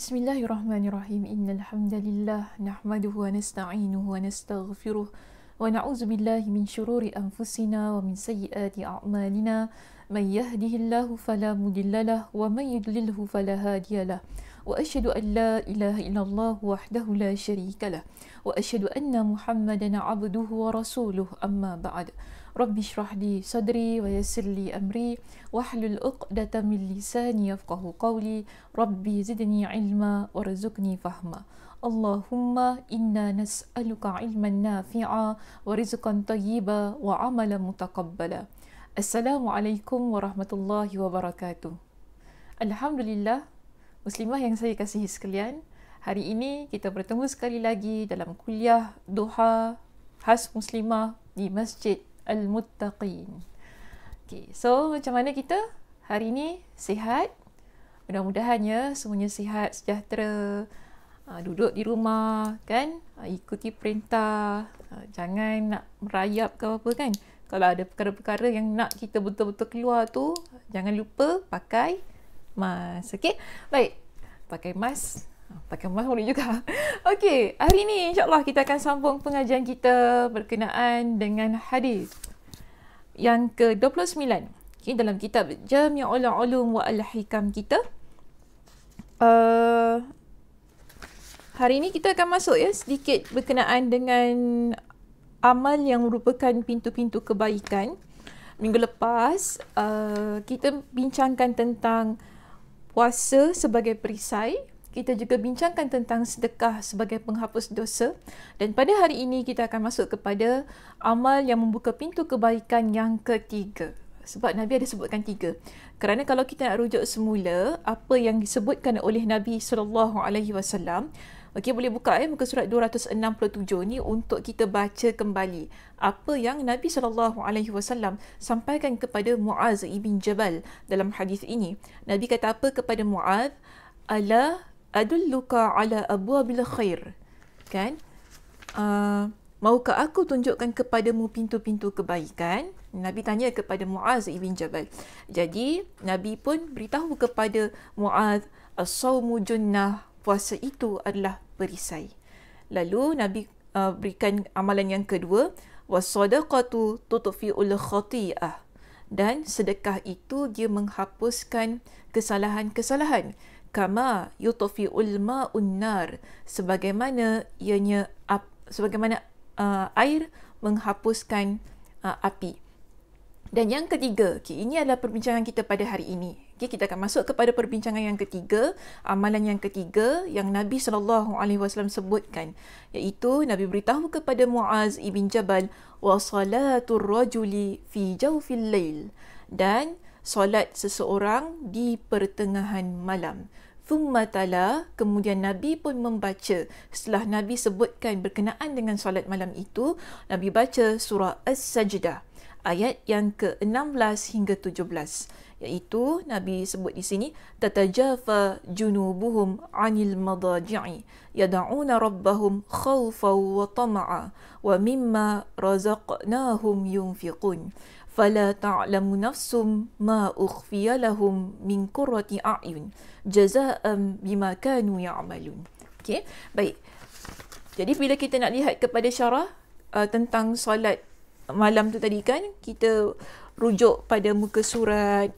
Bismillahirrahmanirrahim. Innal hamdalillah nahmaduhu wa nasta'inuhu wa nastaghfiruh wa na'udzu billahi min shururi anfusina wa min sayyiati a'malina. Man yahdihillahu fala mudhillalah wa man yudlilhu fala hadiyalah. Wa asyhadu an la ilaha illallah wahdahu la syarikalah wa asyhadu anna Muhammadan 'abduhu wa rasuluh. Amma ba'd. Rabbi shrah li sadri wa yassir li amri wahlul 'uqdatam min lisani yafqahu qawli. Rabbi zidni ilma warzuqni fahma. Allahumma inna nas'aluka ilman nafi'a wa rizqan tayyiba wa amalan mutaqabbala. Assalamualaikum warahmatullahi wabarakatuh. Alhamdulillah, muslimah yang saya kasihi sekalian, hari ini kita bertemu sekali lagi dalam kuliah duha khas muslimah di Masjid Al-Muttaqin. Okay, so macam mana kita hari ini? Sihat? Mudah-mudahan ya semuanya sihat, sejahtera, duduk di rumah kan, ikuti perintah, jangan nak merayap ke apa kan. Kalau ada perkara-perkara yang nak kita betul-betul keluar tu, jangan lupa pakai mask. Okey, baik, pakai mask boleh juga. Okey, hari ini insyaAllah kita akan sambung pengajian kita berkenaan dengan hadis yang ke-29. Okay, dalam kitab Jami'ul Ulum wa Al-Hikam kita. Hari ini kita akan masuk ya sedikit berkenaan dengan amal yang merupakan pintu-pintu kebaikan. Minggu lepas kita bincangkan tentang puasa sebagai perisai. Kita juga bincangkan tentang sedekah sebagai penghapus dosa. Dan pada hari ini kita akan masuk kepada amal yang membuka pintu kebaikan yang ketiga. Sebab Nabi ada sebutkan 3. Kerana kalau kita nak rujuk semula apa yang disebutkan oleh Nabi SAW, okey, boleh buka muka surat 267 ni untuk kita baca kembali apa yang Nabi SAW sampaikan kepada Muaz ibn Jabal dalam hadis ini. Nabi kata apa kepada Muaz? Ala adulluka ala abwabil khair. Kan? Maukah aku tunjukkan kepadamu pintu-pintu kebaikan? Nabi tanya kepada Muaz ibn Jabal. Jadi Nabi pun beritahu kepada Muaz, as-sawmu junnah, puasa itu adalah perisai. Lalu Nabi berikan amalan yang kedua, was-sadaqatu tutfi'ul khati'ah, dan sedekah itu dia menghapuskan kesalahan-kesalahan. Kama yutfi'ul ma'un nar, sebagaimana air menghapuskan api. Dan yang ketiga, ini adalah perbincangan kita pada hari ini. Kita akan masuk kepada perbincangan yang ketiga, amalan yang ketiga yang Nabi SAW sebutkan, iaitu Nabi beritahu kepada Muaz ibn Jabal, wa salatul rajuli fi jawfil lail, dan solat seseorang di pertengahan malam. Thumma tala, kemudian Nabi pun membaca, setelah Nabi sebutkan berkenaan dengan solat malam itu, Nabi baca surah As-Sajdah ayat yang ke-16 hingga 17, iaitu Nabi sebut di sini, tatajafa junubuhum 'anil madaji'i yad'una rabbahum khawfan wa tama'a wa mimma razaqnahum yunfiqun fala ta'lamu nafsum ma ukhfiya lahum min qurrati a'yun jazaa'an bima kanu ya'malun. Okey, baik. Jadi bila kita nak lihat kepada syarah tentang solat malam tu tadi kan, kita rujuk pada muka surat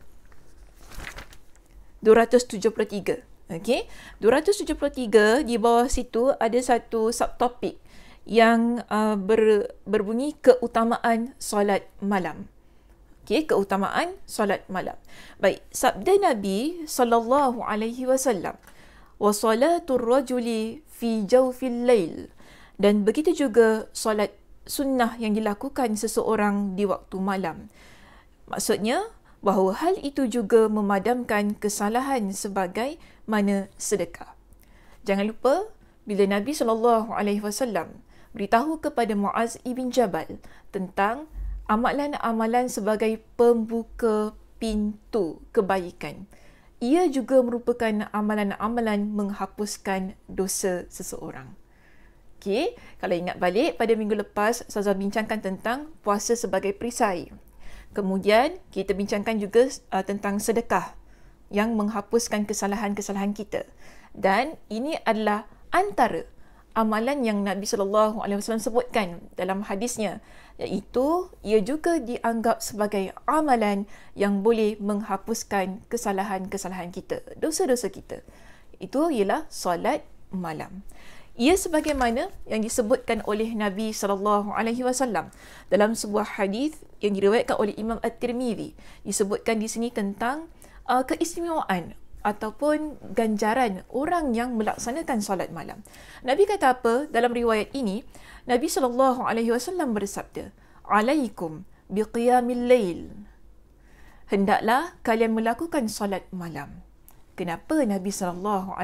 273. Okey, 273 di bawah situ ada satu subtopik yang berbunyi keutamaan solat malam. Okey, keutamaan solat malam. Baik, sabda Nabi SAW, wa salatul rajuli fi jawfil lail, dan begitu juga solat sunnah yang dilakukan seseorang di waktu malam. Maksudnya bahawa hal itu juga memadamkan kesalahan sebagai mana sedekah. Jangan lupa bila Nabi SAW beritahu kepada Muaz ibn Jabal tentang amalan-amalan sebagai pembuka pintu kebaikan, ia juga merupakan amalan-amalan menghapuskan dosa seseorang. Okey, kalau ingat balik pada minggu lepas, Ustazah bincangkan tentang puasa sebagai perisai. Kemudian kita bincangkan juga tentang sedekah yang menghapuskan kesalahan-kesalahan kita. Dan ini adalah antara amalan yang Nabi SAW sebutkan dalam hadisnya, iaitu ia juga dianggap sebagai amalan yang boleh menghapuskan kesalahan-kesalahan kita, dosa-dosa kita. Itu ialah solat malam. Ia sebagaimana yang disebutkan oleh Nabi SAW dalam sebuah hadis yang diriwayatkan oleh Imam At-Tirmidzi. Disebutkan di sini tentang keistimewaan ataupun ganjaran orang yang melaksanakan solat malam. Nabi kata apa dalam riwayat ini? Nabi SAW bersabda, "Alaikum biqiyamil lail." Hendaklah kalian melakukan solat malam. Kenapa Nabi SAW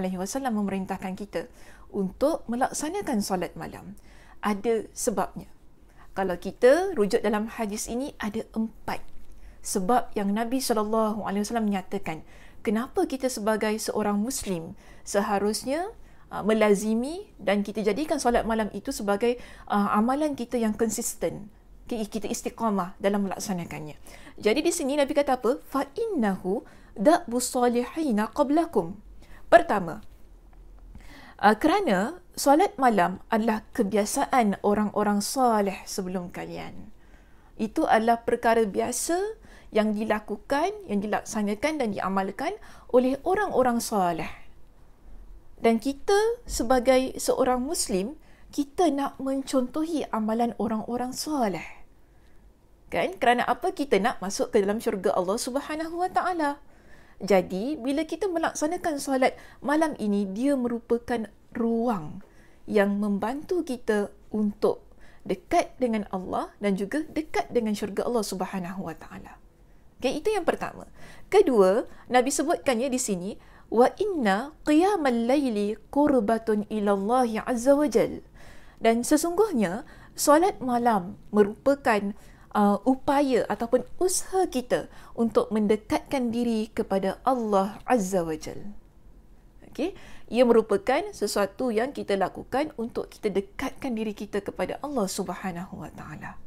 memerintahkan kita untuk melaksanakan solat malam? Ada sebabnya. Kalau kita rujuk dalam hadis ini, ada 4 sebab yang Nabi SAW menyatakan kenapa kita sebagai seorang Muslim seharusnya melazimi dan kita jadikan solat malam itu sebagai amalan kita yang konsisten. Kita istiqamah dalam melaksanakannya. Jadi di sini Nabi kata apa? Fa innahu da'bus salihina qablakum. Pertama, kerana solat malam adalah kebiasaan orang-orang soleh sebelum kalian. Itu adalah perkara biasa yang dilakukan, yang dilaksanakan dan diamalkan oleh orang-orang soleh. Dan kita sebagai seorang Muslim, kita nak mencontohi amalan orang-orang soleh. Kan? Kerana apa? Kita nak masuk ke dalam syurga Allah Subhanahu Wa Taala. Jadi, bila kita melaksanakan solat malam ini, dia merupakan ruang yang membantu kita untuk dekat dengan Allah dan juga dekat dengan syurga Allah Subhanahu Wa Taala. Okay, itu yang pertama. Kedua, Nabi sebutkannya di sini, wa inna qiyamal laili qurbatun ila Allah azza wajal. Dan sesungguhnya solat malam merupakan upaya ataupun usaha kita untuk mendekatkan diri kepada Allah azza wajal. Okey, ia merupakan sesuatu yang kita lakukan untuk kita dekatkan diri kita kepada Allah Subhanahu Wa Taala.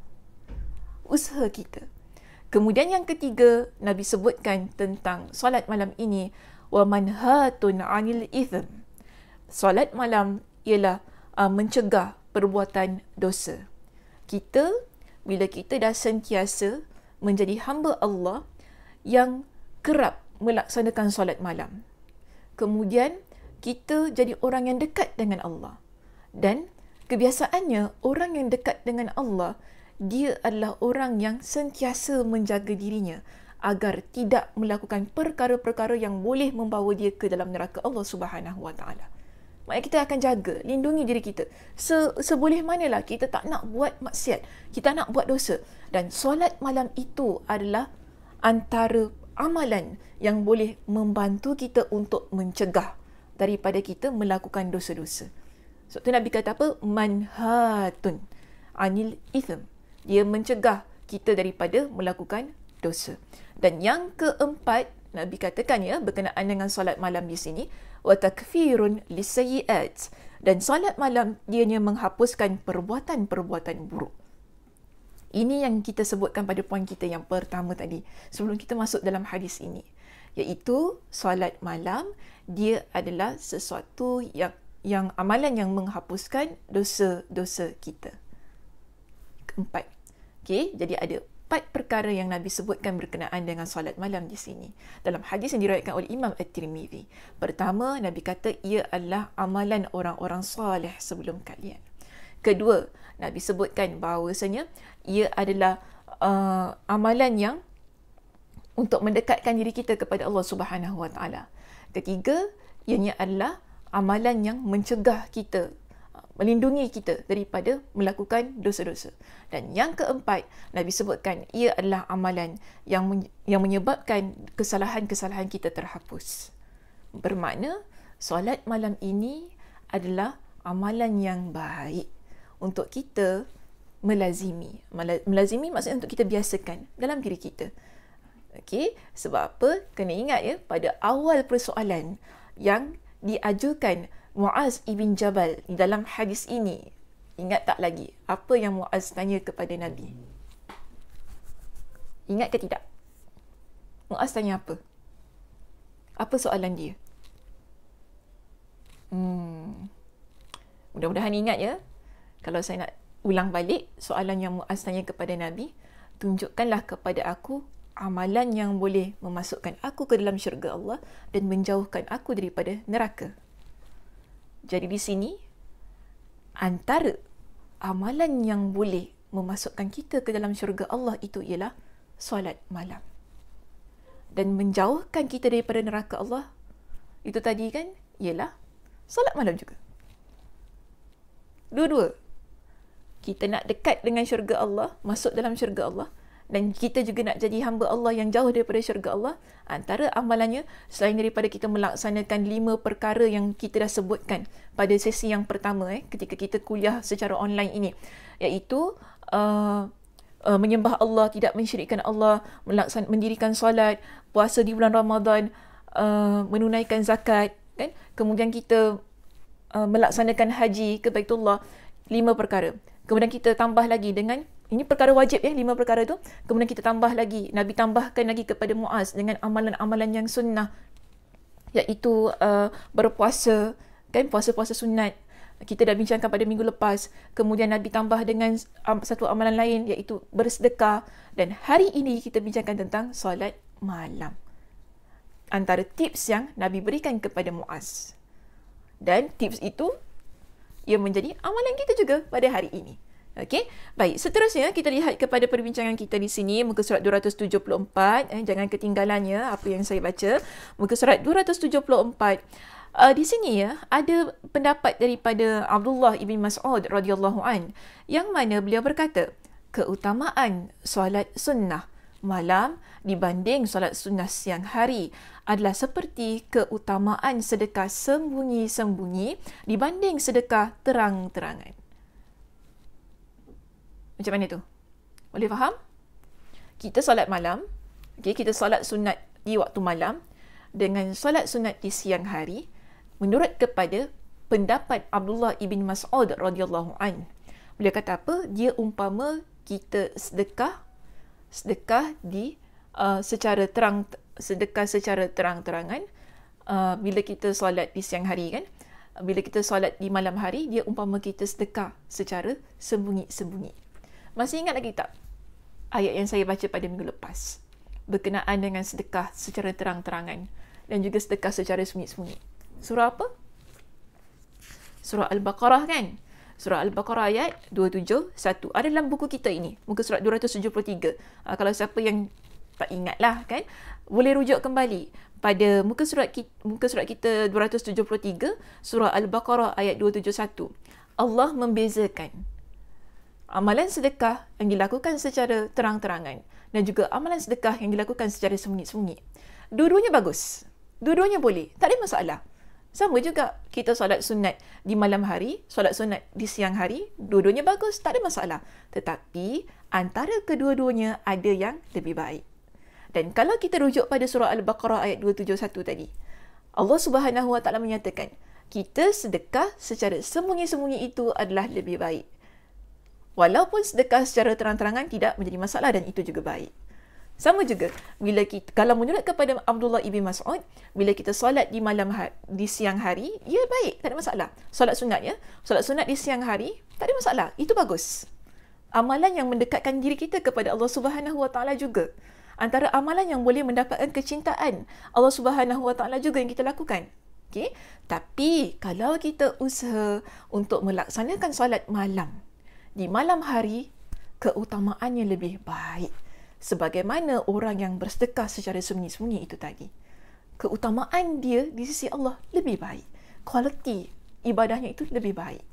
Usaha kita. Kemudian yang ketiga, Nabi sebutkan tentang solat malam ini, wa manhatun 'anil itsm. Solat malam ialah mencegah perbuatan dosa. Bila kita dah sentiasa menjadi hamba Allah yang kerap melaksanakan solat malam, kemudian kita jadi orang yang dekat dengan Allah. Dan kebiasaannya orang yang dekat dengan Allah, dia adalah orang yang sentiasa menjaga dirinya agar tidak melakukan perkara-perkara yang boleh membawa dia ke dalam neraka Allah Subhanahu Wa Taala. Maknanya kita akan jaga, lindungi diri kita. Seboleh manalah kita tak nak buat maksiat, kita nak buat dosa. Dan solat malam itu adalah antara amalan yang boleh membantu kita untuk mencegah daripada kita melakukan dosa-dosa. Sebab tu Nabi kata apa? Manhatun 'anil itsm. Dia mencegah kita daripada melakukan dosa. Dan yang keempat, Nabi katakan berkenaan dengan solat malam di sini, wa takfirun lisayyi'at. Dan solat malam dianya menghapuskan perbuatan-perbuatan buruk. Ini yang kita sebutkan pada poin kita yang pertama tadi, sebelum kita masuk dalam hadis ini, iaitu solat malam dia adalah sesuatu yang amalan yang menghapuskan dosa-dosa kita. Keempat. Okey, jadi ada 4 perkara yang Nabi sebutkan berkenaan dengan solat malam di sini. Dalam hadis yang diriwayatkan oleh Imam At-Tirmidzi. Pertama, Nabi kata ia adalah amalan orang-orang soleh sebelum kalian. Kedua, Nabi sebutkan bahawasanya ia adalah amalan yang untuk mendekatkan diri kita kepada Allah Subhanahu Wa Taala. Ketiga, ianya adalah amalan yang mencegah kita, melindungi kita daripada melakukan dosa-dosa. Dan yang keempat, Nabi sebutkan ia adalah amalan yang menyebabkan kesalahan-kesalahan kita terhapus. Bermakna solat malam ini adalah amalan yang baik untuk kita melazimi. Melazimi maksudnya untuk kita biasakan dalam diri kita. Okey, sebab apa? Kena ingat pada awal persoalan yang diajukan Muaz ibn Jabal di dalam hadis ini, ingat tak lagi apa yang Muaz tanya kepada Nabi? Ingat ke tidak? Muaz tanya apa? Apa soalan dia? Mudah-mudahan ingat ya. Kalau saya nak ulang balik soalan yang Muaz tanya kepada Nabi, tunjukkanlah kepada aku amalan yang boleh memasukkan aku ke dalam syurga Allah dan menjauhkan aku daripada neraka. Jadi di sini, antara amalan yang boleh memasukkan kita ke dalam syurga Allah itu ialah solat malam. Dan menjauhkan kita daripada neraka Allah, itu tadi kan, ialah solat malam juga. Dua-dua. Kita nak dekat dengan syurga Allah, masuk dalam syurga Allah, dan kita juga nak jadi hamba Allah yang jauh daripada syurga Allah. Antara amalannya, selain daripada kita melaksanakan 5 perkara yang kita dah sebutkan pada sesi yang pertama, ketika kita kuliah secara online ini, iaitu menyembah Allah, tidak mensyirikkan Allah, mendirikan solat, puasa di bulan Ramadan, menunaikan zakat, kan? Kemudian kita melaksanakan haji ke Baitullah, 5 perkara. Kemudian kita tambah lagi dengan, ini perkara wajib 5 perkara tu. Kemudian kita tambah lagi, Nabi tambahkan lagi kepada Muaz dengan amalan-amalan yang sunnah, iaitu berpuasa, kan, puasa-puasa sunat. Kita dah bincangkan pada minggu lepas. Kemudian Nabi tambah dengan satu amalan lain, iaitu bersedekah. Dan hari ini kita bincangkan tentang solat malam. Antara tips yang Nabi berikan kepada Muaz. Dan tips itu, ia menjadi amalan kita juga pada hari ini. Okey, baik. Seterusnya kita lihat kepada perbincangan kita di sini, muka surat 274. Jangan ketinggalannya apa yang saya baca. Muka surat 274. Di sini ada pendapat daripada Abdullah ibn Mas'ud radhiyallahu an, yang mana beliau berkata, keutamaan solat sunnah malam dibanding solat sunnah siang hari adalah seperti keutamaan sedekah sembunyi-sembunyi dibanding sedekah terang-terangan. Macam mana tu? Boleh faham? Kita solat malam, kita solat sunat di waktu malam dengan solat sunat di siang hari, menurut kepada pendapat Abdullah ibn Mas'ud radhiyallahu an. Beliau kata apa? Dia umpama kita sedekah di secara terang-terangan. Bila kita solat di siang hari, kan, bila kita solat di malam hari, dia umpama kita sedekah secara sembunyi-sembunyi. Masih ingat lagi tak ayat yang saya baca pada minggu lepas berkenaan dengan sedekah secara terang-terangan dan juga sedekah secara sembunyi-sembunyi? Surah apa? Surah Al-Baqarah, kan? Surah Al-Baqarah ayat 271. Ada dalam buku kita ini, muka surat 273. Kalau siapa yang tak ingat lah, kan, boleh rujuk kembali pada muka surat kita 273, surah Al-Baqarah ayat 271. Allah membezakan amalan sedekah yang dilakukan secara terang-terangan dan juga amalan sedekah yang dilakukan secara sembunyi-sembunyi. Dua-duanya bagus. Dua-duanya boleh. Tak ada masalah. Sama juga kita solat sunat di malam hari, solat sunat di siang hari, dua-duanya bagus, tak ada masalah. Tetapi antara kedua-duanya ada yang lebih baik. Dan kalau kita rujuk pada surah Al-Baqarah ayat 271 tadi, Allah Subhanahu Wa Taala menyatakan, kita sedekah secara sembunyi-sembunyi itu adalah lebih baik. Walaupun sedekah secara terang-terangan tidak menjadi masalah dan itu juga baik. Sama juga bila kita, kalau menurut kepada Abdullah ibn Mas'ud, bila kita solat di di siang hari, ya baik, tak ada masalah. Solat sunat solat sunat di siang hari, tak ada masalah. Itu bagus. Amalan yang mendekatkan diri kita kepada Allah Subhanahu Wa Taala juga. Antara amalan yang boleh mendapatkan kecintaan Allah Subhanahu Wa Taala juga yang kita lakukan. Okey, tapi kalau kita usaha untuk melaksanakan solat malam di malam hari, keutamaannya lebih baik. Sebagaimana orang yang bersedekah secara sembunyi-sembunyi itu tadi. Keutamaan dia di sisi Allah lebih baik. Kualiti ibadahnya itu lebih baik.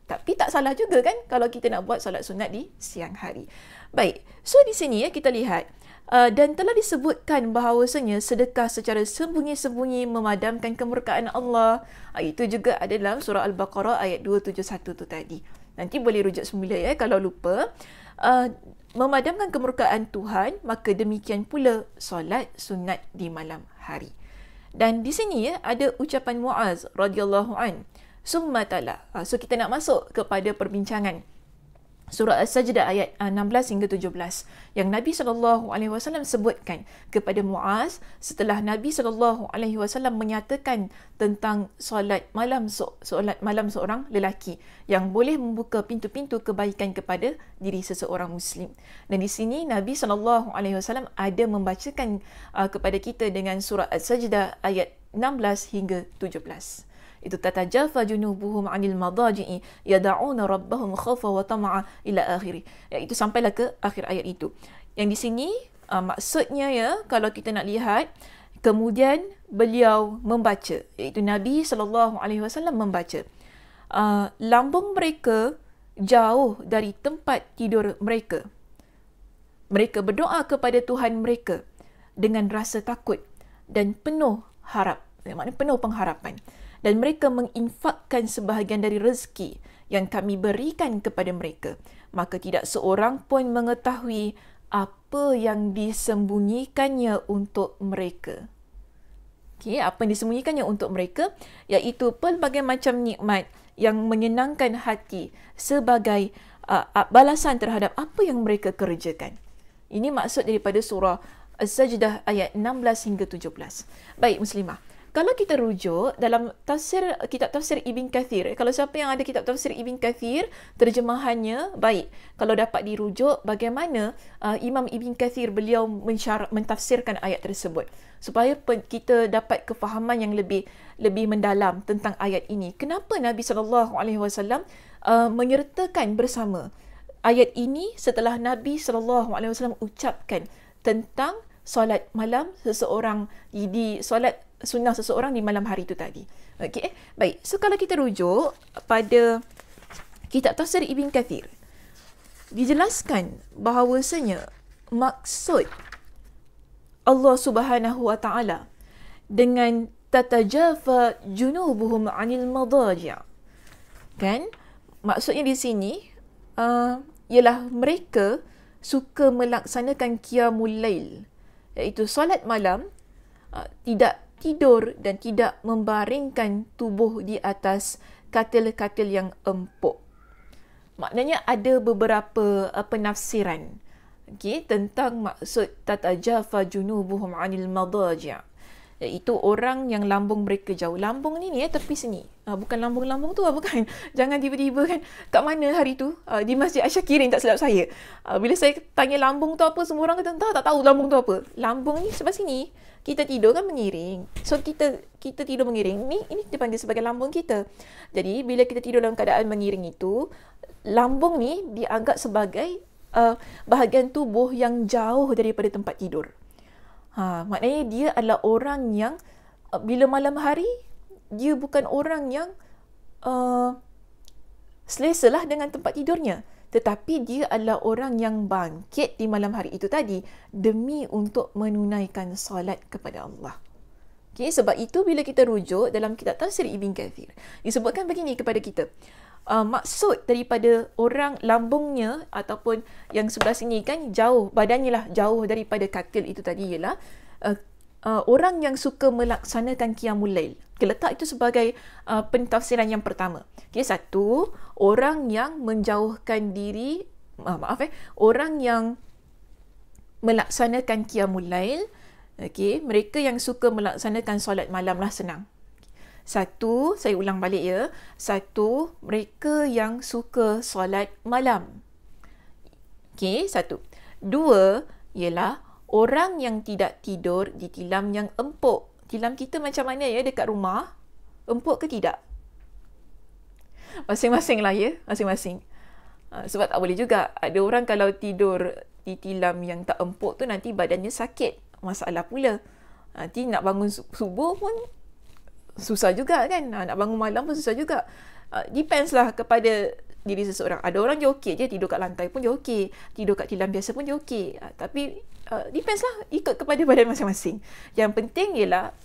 Tapi tak salah juga, kan, kalau kita nak buat solat sunat di siang hari. Baik, so di sini kita lihat, dan telah disebutkan bahawasanya sedekah secara sembunyi-sembunyi memadamkan kemurkaan Allah. Itu juga ada dalam surah Al-Baqarah ayat 271 tu tadi. Nanti boleh rujuk semula kalau lupa. Memadamkan kemurkaan Tuhan, maka demikian pula solat sunat di malam hari. Dan di sini ada ucapan Muaz radhiyallahu an. Summa tala. So kita nak masuk kepada perbincangan Surah As-Sajdah ayat 16 hingga 17 yang Nabi SAW sebutkan kepada Muaz setelah Nabi SAW menyatakan tentang solat malam seorang lelaki yang boleh membuka pintu-pintu kebaikan kepada diri seseorang Muslim. Dan di sini Nabi SAW ada membacakan kepada kita dengan surah As-Sajdah ayat 16 hingga 17. Itu tatajafa junubuhum 'anil madaji'i yad'una rabbahum khawfa wa tama'a ila akhiri. Itu sampailah ke akhir ayat itu. Yang di sini maksudnya ya, kalau kita nak lihat, kemudian beliau membaca, iaitu Nabi SAW membaca. Lambung mereka jauh dari tempat tidur mereka. Mereka berdoa kepada Tuhan mereka dengan rasa takut dan penuh harap. Maknanya penuh pengharapan. Dan mereka menginfakkan sebahagian dari rezeki yang kami berikan kepada mereka. Maka tidak seorang pun mengetahui apa yang disembunyikannya untuk mereka. Okay, apa yang disembunyikannya untuk mereka, iaitu pelbagai macam nikmat yang menyenangkan hati sebagai balasan terhadap apa yang mereka kerjakan. Ini maksud daripada surah As-Sajdah ayat 16 hingga 17. Baik Muslimah, kalau kita rujuk dalam kitab tafsir Ibn Kathir, kalau siapa yang ada kitab tafsir Ibn Kathir, terjemahannya baik. Kalau dapat dirujuk bagaimana Imam Ibn Kathir beliau mentafsirkan ayat tersebut, supaya kita dapat kefahaman yang lebih mendalam tentang ayat ini. Kenapa Nabi SAW menyertakan bersama ayat ini setelah Nabi SAW ucapkan tentang solat malam seseorang, di solat sunnah seseorang di malam hari itu tadi. Okey, baik. So kalau kita rujuk pada kitab tafsir Ibn Kathir, dijelaskan bahawasanya maksud Allah Subhanahu wa taala dengan tatajafa junubuhum 'anil madaji', kan? Maksudnya di sini ialah mereka suka melaksanakan qiyamul lail, iaitu solat malam, tidak tidur dan tidak membaringkan tubuh di atas katil-katil yang empuk. Maknanya ada beberapa penafsiran tentang maksud tatajafa junubuhum 'anil madaji', iaitu orang yang lambung mereka jauh. Lambung ni tepi sini. Bukan lambung-lambung tu, bukan. Jangan tiba-tiba kan, kat mana hari tu? Di Masjid Asyakirin, tak silap saya. Bila saya tanya lambung tu apa, semua orang kata tak tahu lambung tu apa. Lambung ni sebelah sini. Kita tidur kan mengiring. So kita tidur mengiring. Ini dipanggil sebagai lambung kita. Jadi bila kita tidur dalam keadaan mengiring itu, lambung ni dianggap sebagai bahagian tubuh yang jauh daripada tempat tidur. Maknanya dia adalah orang yang bila malam hari, dia bukan orang yang selesalah dengan tempat tidurnya, tetapi dia adalah orang yang bangkit di malam hari itu tadi demi untuk menunaikan solat kepada Allah. Okay, sebab itu bila kita rujuk dalam kitab tafsir Ibn Kathir, disebutkan begini kepada kita. Maksud daripada orang lambungnya ataupun yang sebelah sini kan jauh, badannya lah jauh daripada katil itu tadi ialah orang yang suka melaksanakan qiyamul lail. Letak itu sebagai pentafsiran yang pertama. Okay, satu, orang yang menjauhkan diri, orang yang melaksanakan qiyamul lail. Okay, mereka yang suka melaksanakan solat malam lah, senang. Satu, saya ulang balik ya. Satu, mereka yang suka solat malam. Okay, satu. Dua, ialah orang yang tidak tidur di tilam yang empuk. Tilam kita macam mana ya dekat rumah? Empuk ke tidak? Masing-masing lah ya, masing-masing. Sebab tak boleh juga. Ada orang kalau tidur di tilam yang tak empuk tu nanti badannya sakit. Masalah pula. Nanti nak bangun subuh pun susah juga kan. Nak bangun malam pun susah juga. Depends lah kepada diri seseorang. Ada orang je okey je, tidur kat lantai pun je okey. Tidur kat tilam biasa pun je okey. Tapi depends lah, ikut kepada badan masing-masing. Yang penting ialah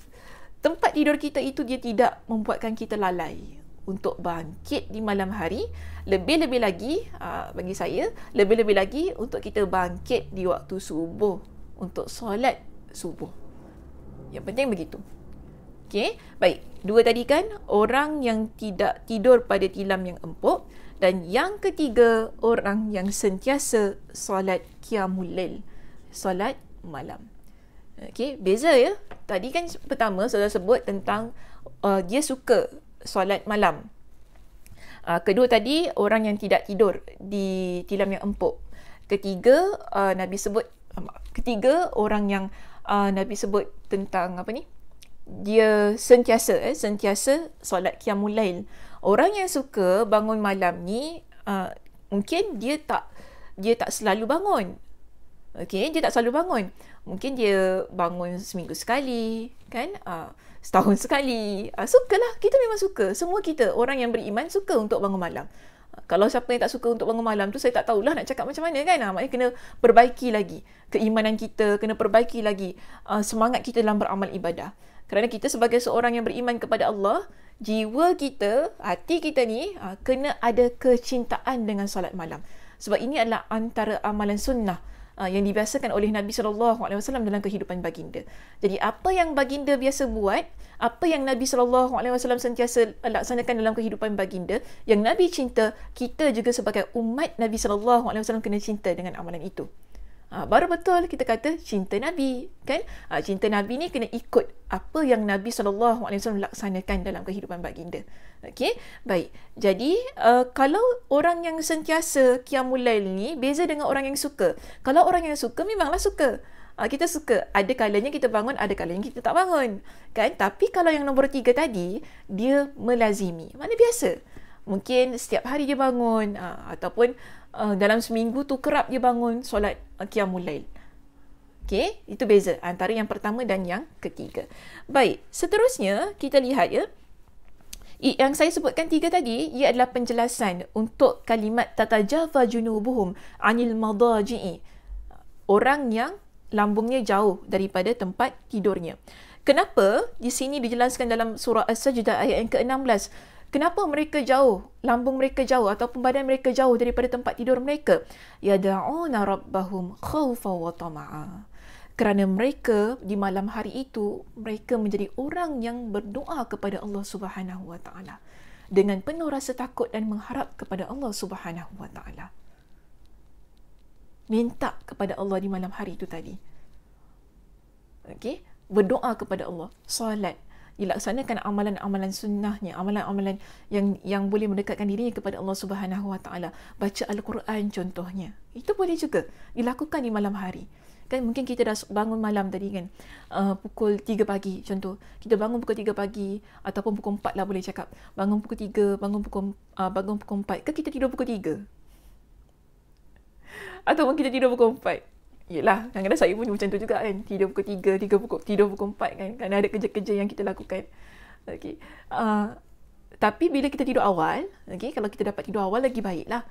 tempat tidur kita itu dia tidak membuatkan kita lalai untuk bangkit di malam hari. Lebih-lebih lagi, bagi saya, lebih-lebih lagi untuk kita bangkit di waktu subuh untuk solat subuh. Yang penting begitu. Okey, baik. Dua tadi kan, orang yang tidak tidur pada tilam yang empuk. Dan yang ketiga, orang yang sentiasa solat qiyamul lail, solat malam. Okey, beza ya. Tadi kan pertama saya sebut tentang dia suka solat malam. Kedua tadi, orang yang tidak tidur di tilam yang empuk. Ketiga, orang yang Nabi sebut tentang apa ni? Dia sentiasa solat qiyamul lail. Orang yang suka bangun malam ni mungkin dia tak selalu bangun. Okey, dia tak selalu bangun. Mungkin dia bangun seminggu sekali, kan? Setahun sekali. Sukalah, kita memang suka. Semua kita, orang yang beriman suka untuk bangun malam. Kalau siapa yang tak suka untuk bangun malam tu, saya tak tahulah nak cakap macam mana, kan? Maknanya kena perbaiki lagi keimanan kita, kena perbaiki lagi semangat kita dalam beramal ibadah. Kerana kita sebagai seorang yang beriman kepada Allah, jiwa kita, hati kita ni kena ada kecintaan dengan solat malam. Sebab ini adalah antara amalan sunnah yang dibiasakan oleh Nabi SAW dalam kehidupan baginda. Jadi apa yang baginda biasa buat, apa yang Nabi SAW sentiasa laksanakan dalam kehidupan baginda, yang Nabi cinta, kita juga sebagai umat Nabi SAW kena cinta dengan amalan itu. Baru betul kita kata cinta Nabi, kan? Cinta Nabi ni kena ikut apa yang Nabi SAW laksanakan dalam kehidupan baginda. Okey, baik. Jadi kalau orang yang sentiasa qiyamul lail ni beza dengan orang yang suka. Kalau orang yang suka, memanglah suka. Kita suka. Ada kalanya kita bangun, ada kalanya kita tak bangun, kan? Tapi kalau yang nombor 3 tadi, dia melazimi. Mana biasa. Mungkin setiap hari dia bangun, ataupun dalam seminggu tu kerap dia bangun solat qiyamul lail. Okey, itu beza antara yang pertama dan yang ketiga. Baik, seterusnya kita lihat ya. Yang saya sebutkan 3 tadi, ia adalah penjelasan untuk kalimat tatajafa junubuhum anil madaji'i. Orang yang lambungnya jauh daripada tempat tidurnya. Kenapa di sini dijelaskan dalam surah As-Sajdah ayat yang ke-16? Kenapa mereka jauh, lambung mereka jauh ataupun badan mereka jauh daripada tempat tidur mereka? Yada'una rabbahum khawfa wa tama'a. Kerana mereka di malam hari itu, mereka menjadi orang yang berdoa kepada Allah Subhanahu wa taala dengan penuh rasa takut dan mengharap kepada Allah Subhanahu wa taala. Minta kepada Allah di malam hari itu tadi. Okey, berdoa kepada Allah, solat, dilaksanakan amalan-amalan sunnahnya, amalan-amalan yang boleh mendekatkan dirinya kepada Allah Subhanahu wa taala. Baca Al-Quran contohnya. Itu boleh juga dilakukan di malam hari. Kan mungkin kita dah bangun malam tadi kan, pukul 3 pagi contoh. Kita bangun pukul 3 pagi ataupun pukul 4 lah boleh cakap. Bangun pukul 3, bangun pukul 4. Kan kita tidur pukul 3? Ataupun kita tidur pukul 4? Yelah, kadang-kadang saya pun macam tu juga kan. Tidur pukul 3, tidur pukul 4 kan. Kerana ada kerja-kerja yang kita lakukan. Okay. Tapi bila kita tidur awal, okay, kalau kita dapat tidur awal lagi baik lah.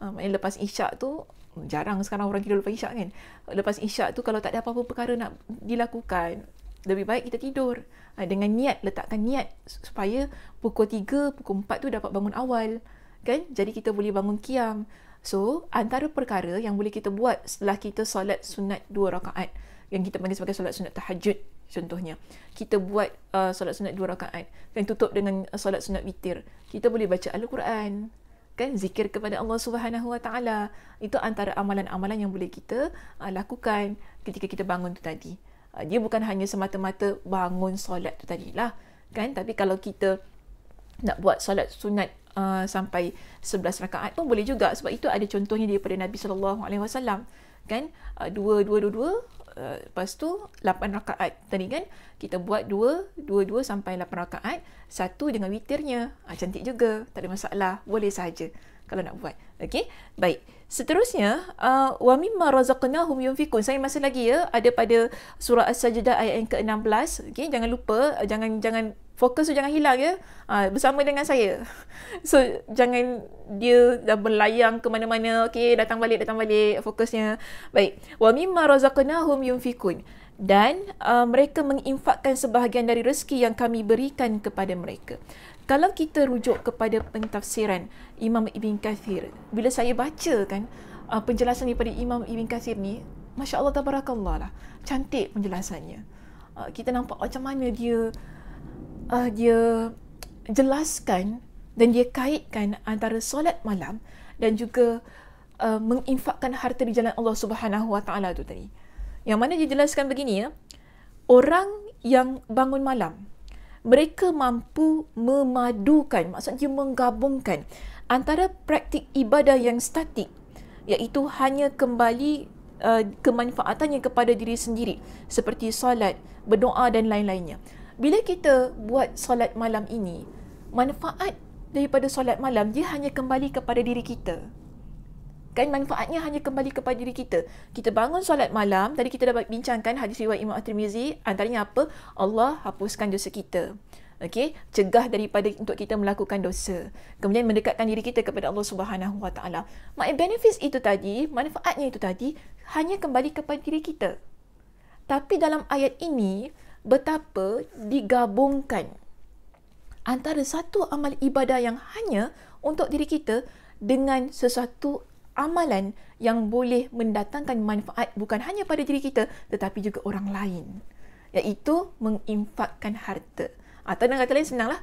Maknanya lepas isyak tu, jarang sekarang orang tidur lepas isyak kan. Lepas isyak tu kalau tak ada apa-apa perkara nak dilakukan, lebih baik kita tidur. Dengan niat, letakkan niat supaya pukul 3, pukul 4 tu dapat bangun awal. Kan? Jadi kita boleh bangun qiyam. So, antara perkara yang boleh kita buat setelah kita solat sunat 2 rakaat, yang kita panggil sebagai solat sunat tahajud contohnya. Kita buat solat sunat 2 rakaat dan tutup dengan solat sunat witir. Kita boleh baca Al-Quran, kan, zikir kepada Allah Subhanahu wa taala. Itu antara amalan-amalan yang boleh kita lakukan ketika kita bangun tu tadi. Dia bukan hanya semata-mata bangun solat tu tadilah, kan? Tapi kalau kita nak buat solat sunat sampai 11 rakaat pun boleh juga, sebab itu ada contohnya daripada Nabi SAW, kan? 2 lepas tu 8 rakaat tadi kan, kita buat 2 sampai 8 rakaat, 1 dengan witirnya. Cantik juga, tak ada masalah, boleh saja kalau nak buat. Okey, baik. Seterusnya, wa mimma razaqnahum yunfikun. Saya masih lagi ya, ada pada surah As-Sajdah ayat yang ke-16. Okey, jangan lupa, jangan fokus tu jangan hilang ya. Bersama dengan saya. So, jangan dia dah berlayang ke mana-mana. Okey, datang balik fokusnya. Baik. Wa mimma razaqnahum yunfikun. Dan mereka menginfakkan sebahagian dari rezeki yang kami berikan kepada mereka. Kalau kita rujuk kepada pentafsiran Imam Ibn Kathir, bila saya baca kan penjelasan daripada Imam Ibn Kathir ni, Masya Allah tabarakallah lah, cantik penjelasannya. Kita nampak macam mana dia jelaskan Dan dia kaitkan antara solat malam dan juga menginfakkan harta di jalan Allah Subhanahu Wa Taala tu tadi. Yang mana dia jelaskan begini ya, orang yang bangun malam, mereka mampu memadukan, maksudnya menggabungkan antara praktik ibadah yang statik, iaitu hanya kembali kemanfaatannya kepada diri sendiri, seperti solat, berdoa dan lain-lainnya. Bila kita buat solat malam ini, manfaat daripada solat malam dia hanya kembali kepada diri kita. Kan manfaatnya hanya kembali kepada diri kita. Kita bangun solat malam, tadi kita dah bincangkan hadis riwayat Imam At-Tirmizi, antaranya apa? Allah hapuskan dosa kita. Okey, cegah daripada untuk kita melakukan dosa. Kemudian mendekatkan diri kita kepada Allah Subhanahu Wa Taala. Benefits itu tadi, manfaatnya itu tadi hanya kembali kepada diri kita. Tapi dalam ayat ini betapa digabungkan antara satu amal ibadah yang hanya untuk diri kita dengan sesuatu amalan yang boleh mendatangkan manfaat bukan hanya pada diri kita tetapi juga orang lain, iaitu menginfakkan harta. Atau dengan kata lain senanglah,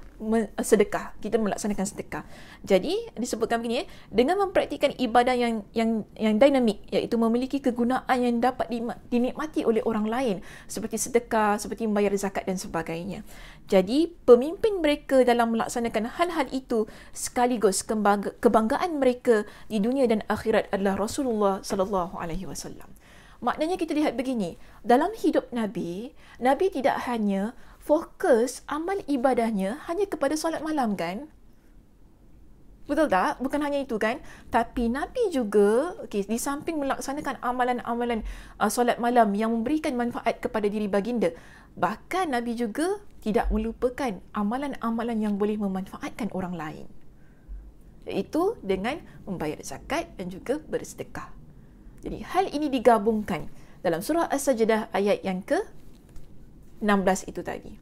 sedekah. Kita melaksanakan sedekah. Jadi disebutkan begini, dengan mempraktikkan ibadah yang dinamik, iaitu memiliki kegunaan yang dapat dinikmati oleh orang lain, seperti sedekah, seperti membayar zakat dan sebagainya. Jadi pemimpin mereka dalam melaksanakan hal-hal itu sekaligus kebanggaan mereka di dunia dan akhirat adalah Rasulullah sallallahu alaihi wasallam. Maknanya kita lihat begini, dalam hidup Nabi tidak hanya fokus amal ibadahnya hanya kepada solat malam kan? Betul tak? Bukan hanya itu kan? Tapi Nabi juga di samping melaksanakan amalan-amalan solat malam yang memberikan manfaat kepada diri baginda, bahkan Nabi juga tidak melupakan amalan-amalan yang boleh memanfaatkan orang lain, iaitu dengan membayar zakat dan juga bersedekah. Jadi hal ini digabungkan dalam surah As-Sajdah ayat yang ke-16 itu tadi.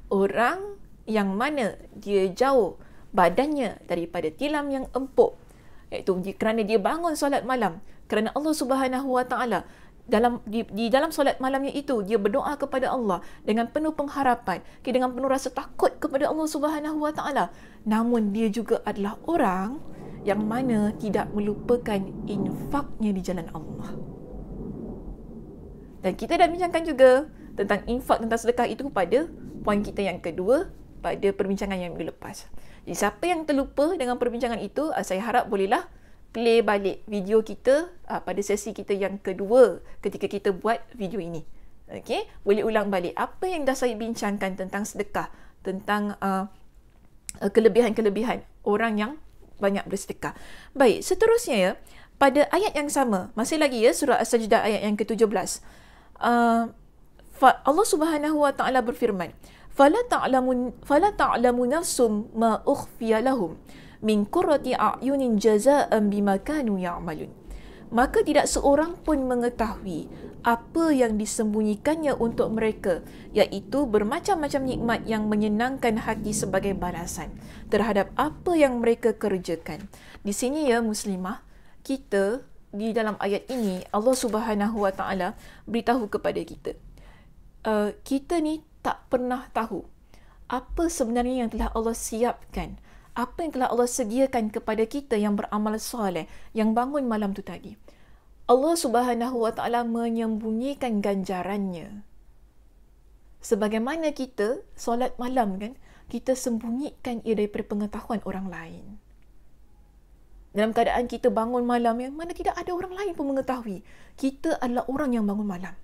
Orang yang mana dia jauh badannya daripada tilam yang empuk, iaitu kerana dia bangun solat malam, kerana Allah Subhanahu Wa Taala di dalam solat malamnya itu dia berdoa kepada Allah dengan penuh pengharapan, dengan penuh rasa takut kepada Allah Subhanahu Wa Taala. Namun dia juga adalah orang yang mana tidak melupakan infaknya di jalan Allah. Dan kita dah bincangkan juga tentang infak, tentang sedekah itu pada poin kita yang kedua pada perbincangan yang minggu lepas. Jadi siapa yang terlupa dengan perbincangan itu, saya harap bolehlah play balik video kita pada sesi kita yang kedua ketika kita buat video ini. Okey, boleh ulang balik apa yang dah saya bincangkan tentang sedekah, tentang kelebihan-kelebihan orang yang banyak bersedekah. Baik, seterusnya ya, pada ayat yang sama, masih lagi ya, surah As-Sajdah ayat yang ke-17. Allah Subhanahu Wa Taala berfirman, "Fala ta'lamu nafsum ma ukhfiya lahum min qurrati a'yunin jazaa'an bima kanu ya'malun." Maka tidak seorang pun mengetahui apa yang disembunyikannya untuk mereka, iaitu bermacam-macam nikmat yang menyenangkan hati sebagai balasan terhadap apa yang mereka kerjakan. Di sini ya muslimah, kita di dalam ayat ini Allah Subhanahu Wa Taala beritahu kepada kita, kita ni tak pernah tahu apa sebenarnya yang telah Allah siapkan, apa yang telah Allah sediakan kepada kita yang beramal soleh, yang bangun malam tu tadi. Allah Subhanahu Wa Taala menyembunyikan ganjarannya. Sebagaimana kita solat malam kan, kita sembunyikan ia daripada pengetahuan orang lain. Dalam keadaan kita bangun malam yang mana tidak ada orang lain pun mengetahui kita adalah orang yang bangun malam.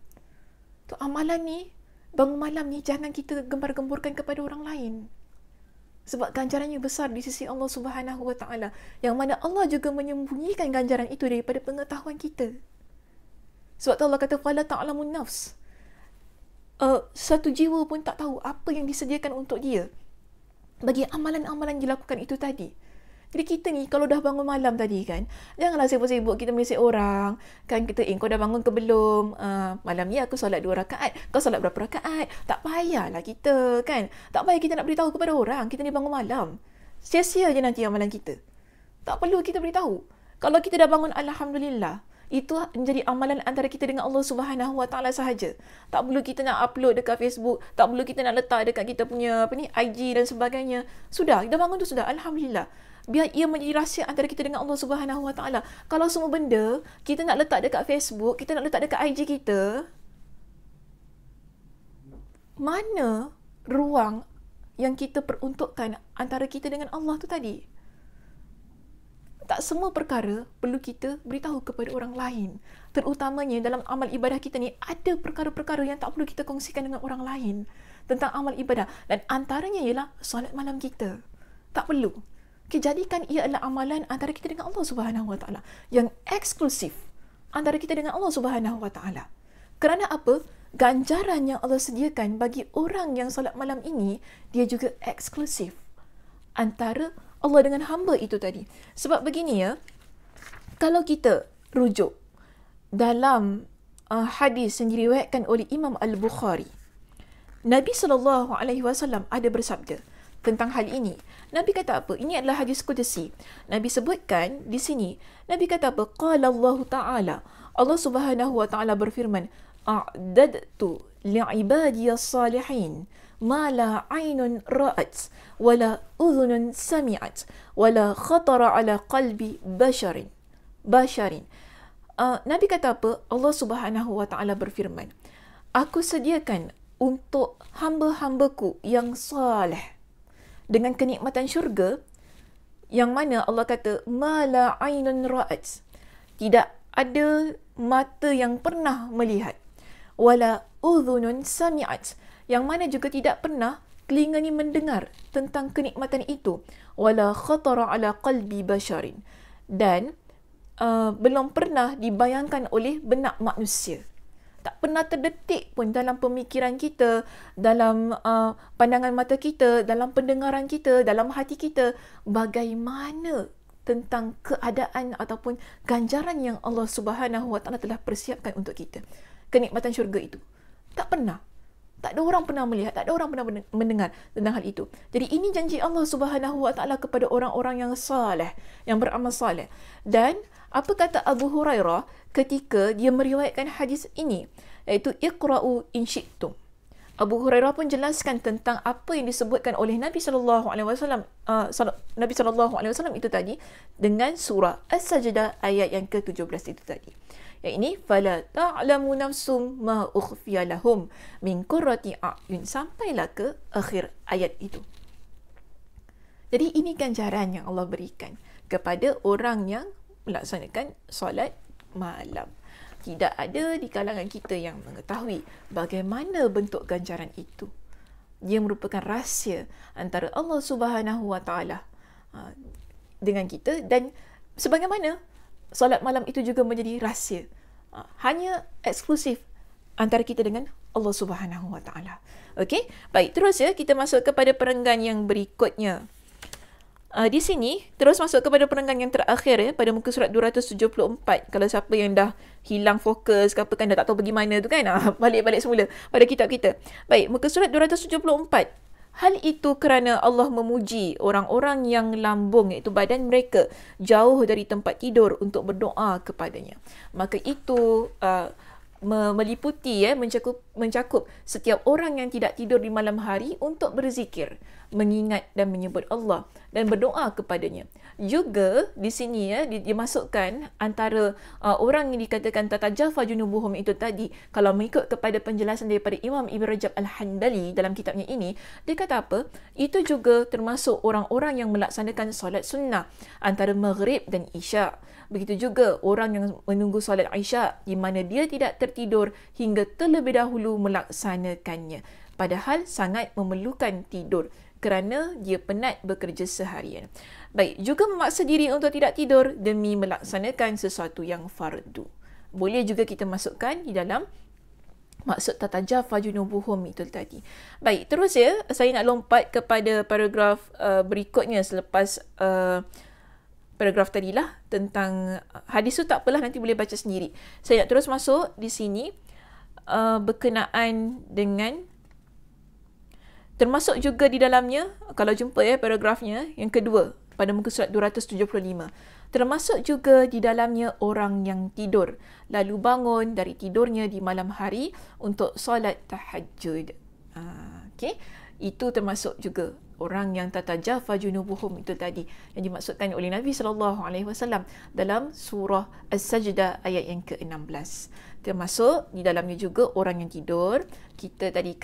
Tu amalan ni, bangun malam ni jangan kita gembar-gemburkan kepada orang lain. Sebab ganjarannya besar di sisi Allah Subhanahu Wa Taala, yang mana Allah juga menyembunyikan ganjaran itu daripada pengetahuan kita. Sebab tu Allah kata fala ta'lamun nafs. Satu jiwa pun tak tahu apa yang disediakan untuk dia bagi amalan-amalan yang dilakukan itu tadi. Jadi kita ni kalau dah bangun malam tadi kan, janganlah sibuk-sibuk kita mesej orang kan, kita kau dah bangun ke belum, malam ni aku solat 2 rakaat, kau solat berapa rakaat, tak payahlah kita kan, tak payah kita nak beritahu kepada orang kita ni bangun malam, sia-sia je nanti amalan kita, tak perlu kita beritahu. Kalau kita dah bangun alhamdulillah, Itu menjadi amalan antara kita dengan Allah Subhanahu Wa Taala sahaja. Tak perlu kita nak upload dekat Facebook, tak perlu kita nak letak dekat kita punya IG dan sebagainya. Sudah, kita bangun tu sudah, alhamdulillah. Biar ia menjadi rahsia antara kita dengan Allah Subhanahu Wa Taala. Kalau semua benda kita nak letak dekat Facebook, kita nak letak dekat IG kita, mana ruang yang kita peruntukkan antara kita dengan Allah tu tadi? Tak semua perkara perlu kita beritahu kepada orang lain. Terutamanya dalam amal ibadah kita ni, ada perkara-perkara yang tak perlu kita kongsikan dengan orang lain tentang amal ibadah. Dan antaranya ialah solat malam kita. Tak perlu. Okay, jadikan ia adalah amalan antara kita dengan Allah Subhanahu Wa Taala yang eksklusif antara kita dengan Allah Subhanahu Wa Taala. Kerana apa? Ganjaran yang Allah sediakan bagi orang yang solat malam ini, dia juga eksklusif antara Allah dengan hamba itu tadi. Sebab begini ya, kalau kita rujuk dalam hadis yang diriwayatkan oleh Imam Al-Bukhari, Nabi SAW ada bersabda tentang hal ini. Nabi kata apa? Ini adalah hadis qudsi. Nabi sebutkan di sini, Nabi kata apa? Qala Allah Ta'ala, Allah Subhanahu Wa Ta'ala berfirman, a'dadtu li'ibadiyas salihin ma la aynun ra'at wala udhunun sami'at wala khatara ala qalbi basharin. Nabi kata apa? Allah Subhanahu Wa Ta'ala berfirman, aku sediakan untuk hamba-hambaku yang saleh dengan kenikmatan syurga yang mana Allah kata ma la aynun ra'at, tidak ada mata yang pernah melihat, wala udhunun sami'at, yang mana juga tidak pernah telinga ni mendengar tentang kenikmatan itu, wala khatara ala qalbi basharin, dan belum pernah dibayangkan oleh benak manusia. Tak pernah terdetik pun dalam pemikiran kita, dalam pandangan mata kita, dalam pendengaran kita, dalam hati kita, bagaimana tentang keadaan ataupun ganjaran yang Allah Subhanahu Wa Taala telah persiapkan untuk kita. Kenikmatan syurga itu. Tak pernah. Tak ada orang pernah melihat, tak ada orang pernah mendengar tentang hal itu. Jadi ini janji Allah Subhanahu Wa Taala kepada orang-orang yang saleh, yang beramal saleh. Dan apa kata Abu Hurairah ketika dia meriwayatkan hadis ini, iaitu iqra'u in syi'tum. Abu Hurairah pun jelaskan tentang apa yang disebutkan oleh Nabi sallallahu alaihi wasallam, Nabi sallallahu alaihi wasallam itu tadi dengan surah As-Sajdah ayat yang ke-17 itu tadi. Yang ini fala ta'lamu nafsum ma ukhfiya lahum min qurrati a'yun, sampailah ke akhir ayat itu. Jadi ini ganjaran yang Allah berikan kepada orang yang melaksanakan solat malam. Tidak ada di kalangan kita yang mengetahui bagaimana bentuk ganjaran itu. Dia merupakan rahsia antara Allah Subhanahu Wa Taala dengan kita, dan sebagaimana solat malam itu juga menjadi rahsia. Hanya eksklusif antara kita dengan Allah Subhanahu Wa Taala. Okey, baik, terus ya kita masuk kepada perenggan yang berikutnya. Di sini terus masuk kepada perenggan yang terakhir ya, pada muka surat 274. Kalau siapa yang dah hilang fokus ke apa kan, dah tak tahu pergi mana tu kan, balik-balik semula pada kitab kita. Baik, muka surat 274. Hal itu kerana Allah memuji orang-orang yang lambung, iaitu badan mereka jauh dari tempat tidur untuk berdoa kepadanya. Maka itu meliputi mencakup setiap orang yang tidak tidur di malam hari untuk berzikir, mengingat dan menyebut Allah dan berdoa kepadanya. Juga di sini dimasukkan antara orang yang dikatakan tatajafa junubuhum itu tadi. Kalau mengikut kepada penjelasan daripada Imam Ibn Rajab Al-Hanbali dalam kitabnya ini, dia kata apa? Itu juga termasuk orang-orang yang melaksanakan solat sunnah antara maghrib dan isyak. Begitu juga orang yang menunggu solat isyak di mana dia tidak tertidur hingga terlebih dahulu melaksanakannya, padahal sangat memerlukan tidur kerana dia penat bekerja seharian. Baik, juga memaksa diri untuk tidak tidur demi melaksanakan sesuatu yang fardu. Boleh juga kita masukkan di dalam maksud tatajafa junubuhum itu tadi. Baik, terus ya, saya nak lompat kepada paragraf berikutnya selepas paragraf tadilah tentang hadis tu. Tak apalah, nanti boleh baca sendiri. Saya nak terus masuk di sini berkenaan dengan, termasuk juga di dalamnya, kalau jumpa paragrafnya yang kedua pada muka surat 275. Termasuk juga di dalamnya orang yang tidur, lalu bangun dari tidurnya di malam hari untuk solat tahajud. Okey, itu termasuk juga orang yang tatajafa junubuhum itu tadi yang dimaksudkan oleh Nabi SAW dalam surah As-Sajdah ayat yang ke-16. Termasuk di dalamnya juga orang yang tidur. Kita tadi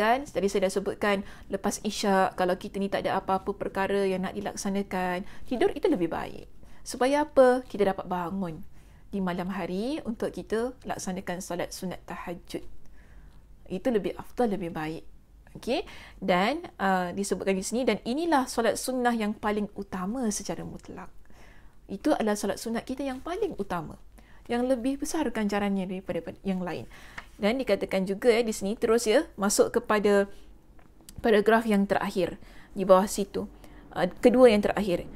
saya dah sebutkan lepas Isyak, kalau kita ni tak ada apa-apa perkara yang nak dilaksanakan, tidur itu lebih baik. Supaya apa? Kita dapat bangun di malam hari untuk kita laksanakan solat sunat tahajud. Itu lebih afdal, lebih baik. Okey, dan disebutkan di sini, dan inilah solat sunnah yang paling utama secara mutlak. Itu adalah solat sunat kita yang paling utama, yang lebih besar ganjarannya daripada yang lain. Dan dikatakan juga di sini terus masuk kepada paragraf yang terakhir di bawah situ, kedua yang terakhir,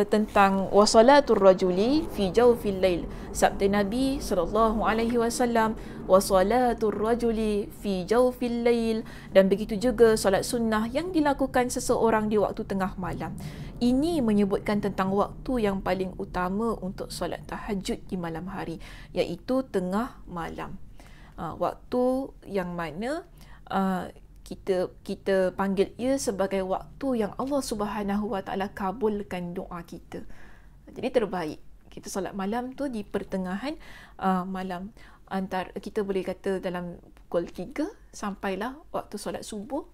tentang wasalatul rajuli fi jawfil lail. Sabda Nabi SAW, wasalatul rajuli fi jawfil lail, dan begitu juga solat sunnah yang dilakukan seseorang di waktu tengah malam. Ini menyebutkan tentang waktu yang paling utama untuk solat tahajud di malam hari, iaitu tengah malam. Waktu yang mana kita panggil ia sebagai waktu yang Allah Subhanahu Wa Taala kabulkan doa kita. Jadi terbaik kita solat malam tu di pertengahan malam, antara kita boleh kata dalam pukul 3 sampailah waktu solat subuh.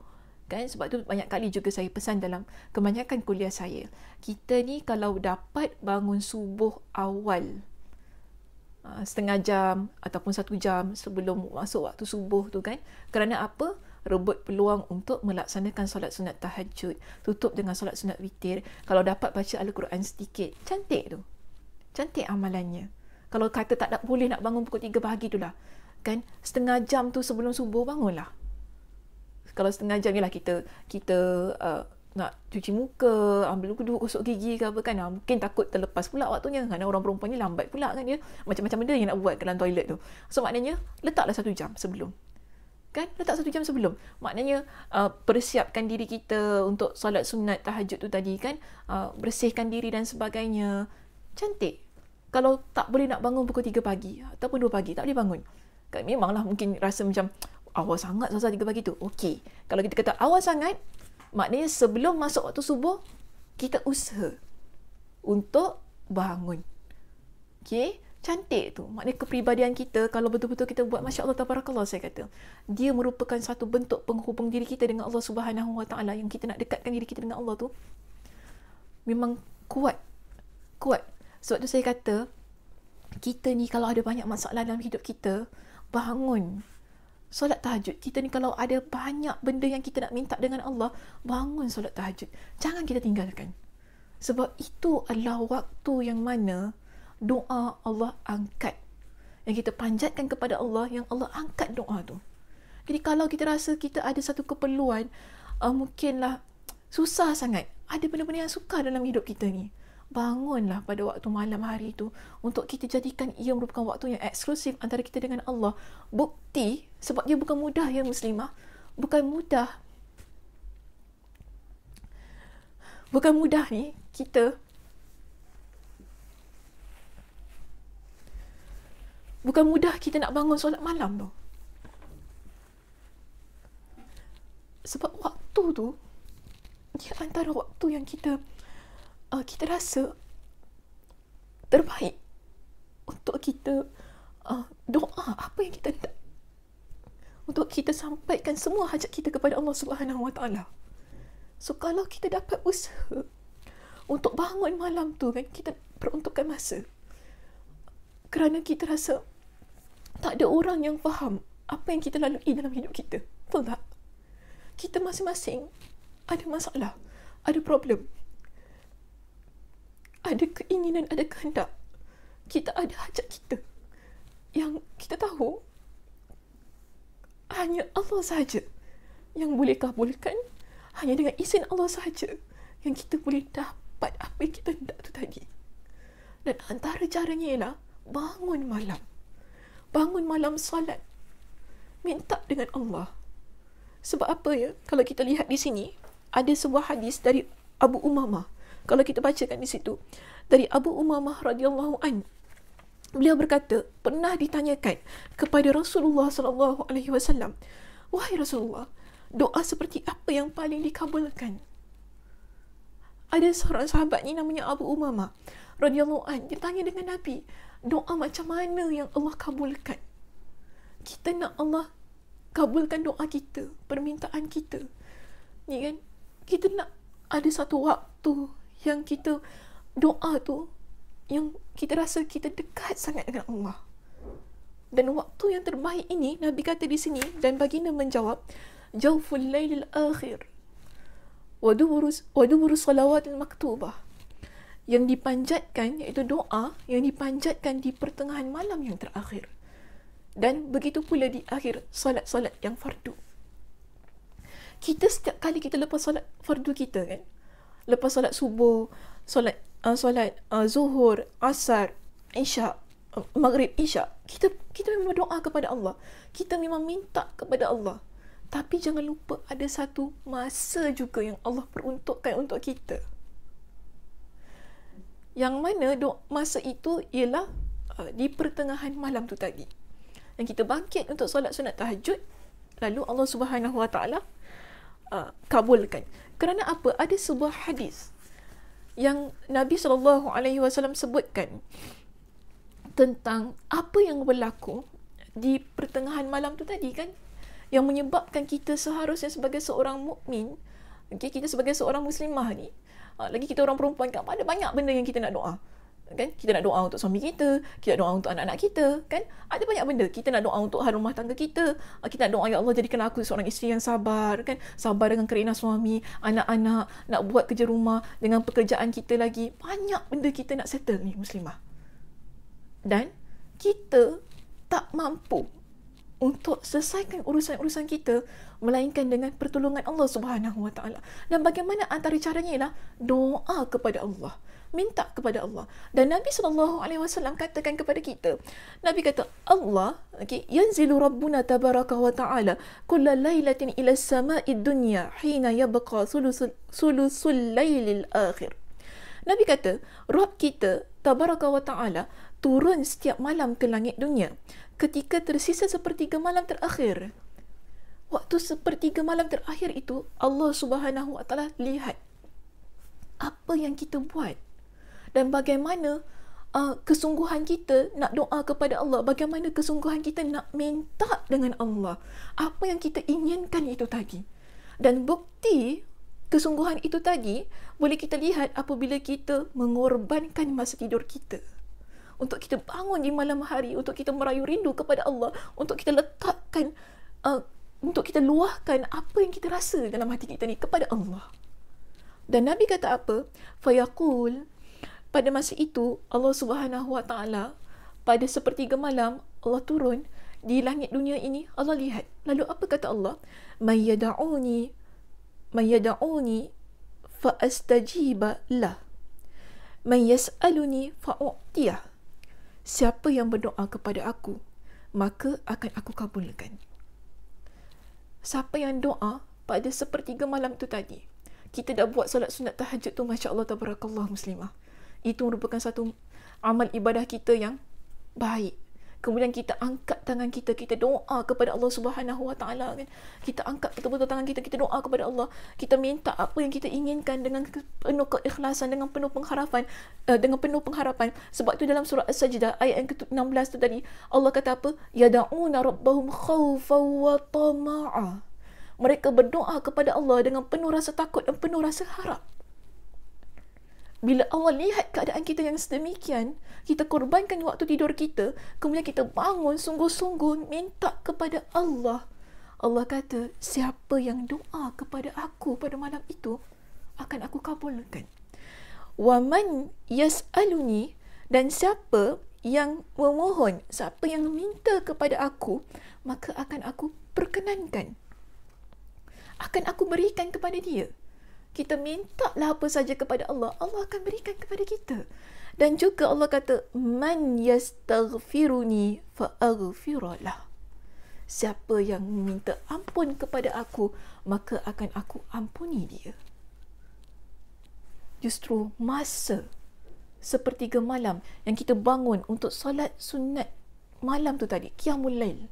Kan? Sebab tu banyak kali juga saya pesan dalam kebanyakan kuliah saya, kita ni kalau dapat bangun subuh awal, setengah jam ataupun 1 jam sebelum masuk waktu subuh tu kan, kerana apa? Rebut peluang untuk melaksanakan solat sunat tahajud, tutup dengan solat sunat witir. Kalau dapat baca Al-Quran sedikit, cantik tu, cantik amalannya. Kalau kata tak boleh nak bangun pukul 3 pagi tu lah kan, setengah jam tu sebelum subuh bangunlah. Kalau setengah jam ni lah kita nak cuci muka, ambil wudu, gosok gigi ke apa kan, mungkin takut terlepas pula waktunya, kerana orang perempuan ni lambat pula kan, dia macam-macam benda yang nak buat dalam toilet tu. So maknanya letaklah 1 jam sebelum kan, letak 1 jam sebelum, maknanya persiapkan diri kita untuk solat sunat tahajud tu tadi kan, bersihkan diri dan sebagainya. Cantik. Kalau tak boleh nak bangun pukul 3 pagi ataupun 2 pagi, tak boleh bangun kan, memanglah mungkin rasa macam awal sangat solat 3 pagi tu. Okey, kalau kita kata awal sangat, maknanya sebelum masuk waktu subuh kita usaha untuk bangun. Okey, cantik tu. Maknanya kepribadian kita kalau betul-betul kita buat, Masya Allah, tabarakallah, saya kata, dia merupakan satu bentuk penghubung diri kita dengan Allah Subhanahu Wa Taala, yang kita nak dekatkan diri kita dengan Allah tu memang kuat. Sebab tu saya kata, kita ni kalau ada banyak masalah dalam hidup kita, bangun solat tahajud. Kita ni kalau ada banyak benda yang kita nak minta dengan Allah, bangun solat tahajud. Jangan kita tinggalkan. Sebab itu adalah waktu yang mana doa Allah angkat, yang kita panjatkan kepada Allah, yang Allah angkat doa tu. Jadi kalau kita rasa kita ada satu keperluan, mungkinlah susah sangat, ada benda-benda yang sukar dalam hidup kita ni, bangunlah pada waktu malam hari itu untuk kita jadikan ia merupakan waktu yang eksklusif antara kita dengan Allah. Bukti, sebab dia bukan mudah ya muslimah, bukan mudah ni kita, bukan mudah kita nak bangun solat malam tu. Sebab waktu tu dia antara waktu yang kita rasa terbaik untuk kita doa apa yang kita nak, untuk kita sampaikan semua hajat kita kepada Allah Subhanahu Wa Taala. So kalau kita dapat usaha untuk bangun malam tu kan, kita peruntukkan masa, kerana kita rasa tak ada orang yang faham apa yang kita lalui dalam hidup kita. Betul tak? Kita masing-masing ada masalah, ada problem, ada keinginan, ada kehendak. Kita ada hajat kita yang kita tahu hanya Allah sahaja yang boleh kabulkan. Hanya dengan izin Allah sahaja yang kita boleh dapat apa yang kita hendak tu tadi. Dan antara caranya ialah bangun malam salat, minta dengan Allah. Sebab apa ya, kalau kita lihat di sini ada sebuah hadis dari Abu Umamah Kalau kita bacakan di situ, dari Abu Umamah radhiyallahu an, beliau berkata, pernah ditanyakan kepada Rasulullah sallallahu alaihi wasallam, wahai Rasulullah, doa seperti apa yang paling dikabulkan? Ada seorang sahabat ni namanya Abu Umamah radhiyallahu an, dia tanya dengan Nabi, doa macam mana yang Allah kabulkan? Kita nak Allah kabulkan doa kita, permintaan kita. Ni kan, kita nak ada satu waktu yang kita doa tu, yang kita rasa kita dekat sangat dengan Allah. Dan waktu yang terbaik ini, Nabi kata di sini, dan baginda menjawab, jawful lailil akhir wa dubur salawatil maktubah. Yang dipanjatkan, iaitu doa yang dipanjatkan di pertengahan malam yang terakhir. Dan begitu pula di akhir salat-salat yang fardu. Kita setiap kali kita lepas salat fardu kita kan, lepas salat subuh, solat zuhur, asar, isyak, maghrib, isyak, kita memang berdoa kepada Allah. Kita memang minta kepada Allah. Tapi jangan lupa ada satu masa juga yang Allah peruntukkan untuk kita. Yang mana masa itu ialah di pertengahan malam tu tadi. Dan kita bangkit untuk solat sunat tahajud, lalu Allah Subhanahu Wa Taala kabulkan. Kerana apa? Ada sebuah hadis yang Nabi SAW sebutkan tentang apa yang berlaku di pertengahan malam tu tadi kan, yang menyebabkan kita seharusnya sebagai seorang mukmin, okay, kita sebagai seorang muslimah ni, lagi kita orang perempuan kan, ada banyak benda yang kita nak doa kan. Kita nak doa untuk suami kita nak doa untuk anak-anak kita kan, ada banyak benda. Kita nak doa untuk hal rumah tangga kita, kita nak doa, ya Allah jadikan aku seorang isteri yang sabar kan, sabar dengan kerana suami, anak-anak, nak buat kerja rumah, dengan pekerjaan kita lagi, banyak benda kita nak settle ni muslimah. Dan kita tak mampu untuk selesaikan urusan-urusan kita melainkan dengan pertolongan Allah Subhanahu Wa Taala. Dan bagaimana antara caranya ialah doa kepada Allah, minta kepada Allah. Dan Nabi SAW katakan kepada kita, Nabi kata, Allah, okay, yanzilu rabbuna tabaraka wa ta'ala kulla laylatin ila sama'id dunya hina yabqa sulusul laylil akhir. Nabi kata, Rabb kita tabaraka wa ta'ala turun setiap malam ke langit dunia ketika tersisa sepertiga malam terakhir. Waktu sepertiga malam terakhir itu, Allah Subhanahu Wa Taala lihat apa yang kita buat dan bagaimana kesungguhan kita nak doa kepada Allah, bagaimana kesungguhan kita nak minta dengan Allah apa yang kita inginkan itu tadi. Dan bukti kesungguhan itu tadi boleh kita lihat apabila kita mengorbankan masa tidur kita untuk kita bangun di malam hari, untuk kita merayu rindu kepada Allah, untuk kita letakkan, untuk kita luahkan apa yang kita rasa dalam hati kita ni kepada Allah. Dan Nabi kata apa? Fayaqul, pada masa itu Allah Subhanahu Wa Taala pada sepertiga malam Allah turun di langit dunia ini, Allah lihat. Lalu apa kata Allah? May yad'uni fa astajiba lah. May yas'aluni fa u'tiyah. Siapa yang berdoa kepada aku, maka akan aku kabulkan. Siapa yang doa pada sepertiga malam tu tadi, kita dah buat solat sunat tahajud tu, Masya Allah tabarakallah muslimah, itu merupakan satu amal ibadah kita yang baik. Kemudian kita angkat tangan kita, kita doa kepada Allah Subhanahu Wa Taala kan. Kita angkat betul-betul tangan kita, kita doa kepada Allah. Kita minta apa yang kita inginkan dengan penuh keikhlasan, dengan penuh pengharapan, Sebab itu dalam surah As-Sajdah ayat yang ke-16 tu tadi, Allah kata apa? Yad'una rabbahum khaufan wa tama'a. Mereka berdoa kepada Allah dengan penuh rasa takut dan penuh rasa harap. Bila Allah lihat keadaan kita yang sedemikian, kita korbankan waktu tidur kita, kemudian kita bangun sungguh-sungguh minta kepada Allah. Allah kata, siapa yang doa kepada aku pada malam itu, akan aku kabulkan. Wa man yas'aluni, dan siapa yang memohon, siapa yang minta kepada aku, maka akan aku perkenankan. Akan aku berikan kepada dia. Kita mintalah apa saja kepada Allah, Allah akan berikan kepada kita. Dan juga Allah kata, man yastaghfiruni fa'aghfiralah. Siapa yang minta ampun kepada aku, maka akan aku ampuni dia. justru masa sepertiga malam yang kita bangun untuk solat sunat malam tu tadi, qiyamul lail,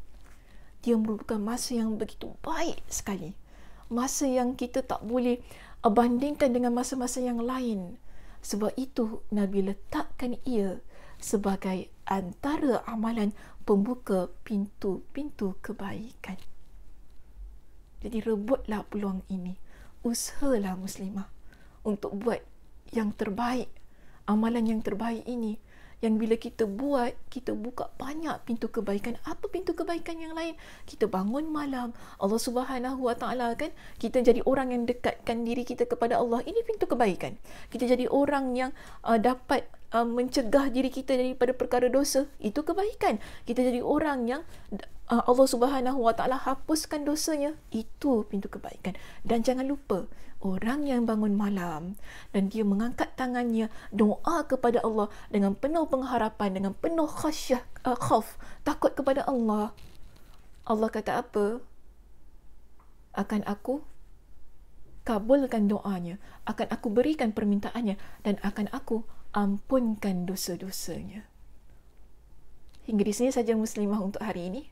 dia merupakan masa yang begitu baik sekali. Masa yang kita tak boleh bandingkan dengan masa-masa yang lain. Sebab itu Nabi letakkan ia sebagai antara amalan pembuka pintu-pintu kebaikan. Jadi rebutlah peluang ini. Usahalah muslimah untuk buat yang terbaik. Amalan yang terbaik ini, yang bila kita buat, kita buka banyak pintu kebaikan. Apa pintu kebaikan yang lain? Kita bangun malam, Allah Subhanahu Wa Taala kan, kita jadi orang yang dekatkan diri kita kepada Allah. Ini pintu kebaikan. Kita jadi orang yang dapat mencegah diri kita daripada perkara dosa. Itu kebaikan. Kita jadi orang yang Allah Subhanahu Wa Taala hapuskan dosanya. Itu pintu kebaikan. Dan jangan lupa, orang yang bangun malam dan dia mengangkat tangannya, doa kepada Allah dengan penuh pengharapan, dengan penuh khasyah, khauf, takut kepada Allah. Allah kata apa? Akan aku kabulkan doanya, akan aku berikan permintaannya, dan akan aku ampunkan dosa-dosanya. Hingga di sini saja muslimah untuk hari ini.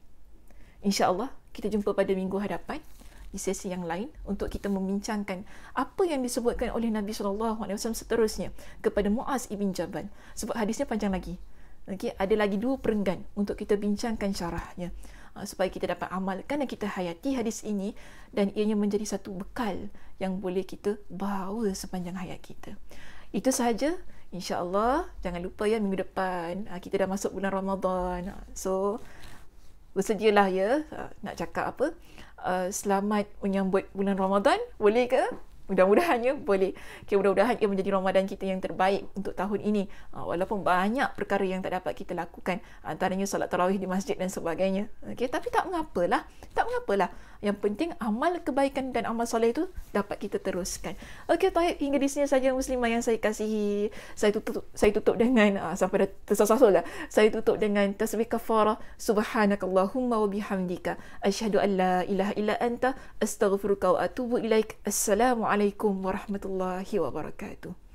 InsyaAllah kita jumpa pada minggu hadapan di sesi yang lain untuk kita membincangkan apa yang disebutkan oleh Nabi SAW seterusnya kepada Muaz ibn Jabal. Sebab hadisnya panjang lagi. Okay, ada lagi 2 perenggan untuk kita bincangkan syarahnya, supaya kita dapat amalkan dan kita hayati hadis ini, dan ianya menjadi satu bekal yang boleh kita bawa sepanjang hayat kita. Itu sahaja. InsyaAllah jangan lupa ya, minggu depan kita dah masuk bulan Ramadan. So bersedialah ya, nak cakap apa, selamat menyambut bulan Ramadan, boleh ke? Mudah-mudahannya boleh. Okay, mudah-mudahan ia menjadi Ramadan kita yang terbaik untuk tahun ini. Walaupun banyak perkara yang tak dapat kita lakukan, antaranya solat tarawih di masjid dan sebagainya. Okay, tapi tak mengapalah. Yang penting amal kebaikan dan amal soleh itu dapat kita teruskan. Okey, baik, hingga di sini saja muslimah yang saya kasihi. Saya tutup dengan sampai dah tersasul dah. Saya tutup dengan tasbih kafarah. Subhanakallahumma wa bihamdika asyhadu an la ilaha illa anta astaghfiruka wa atubu ilaik. Assalamualaikum warahmatullahi wabarakatuh.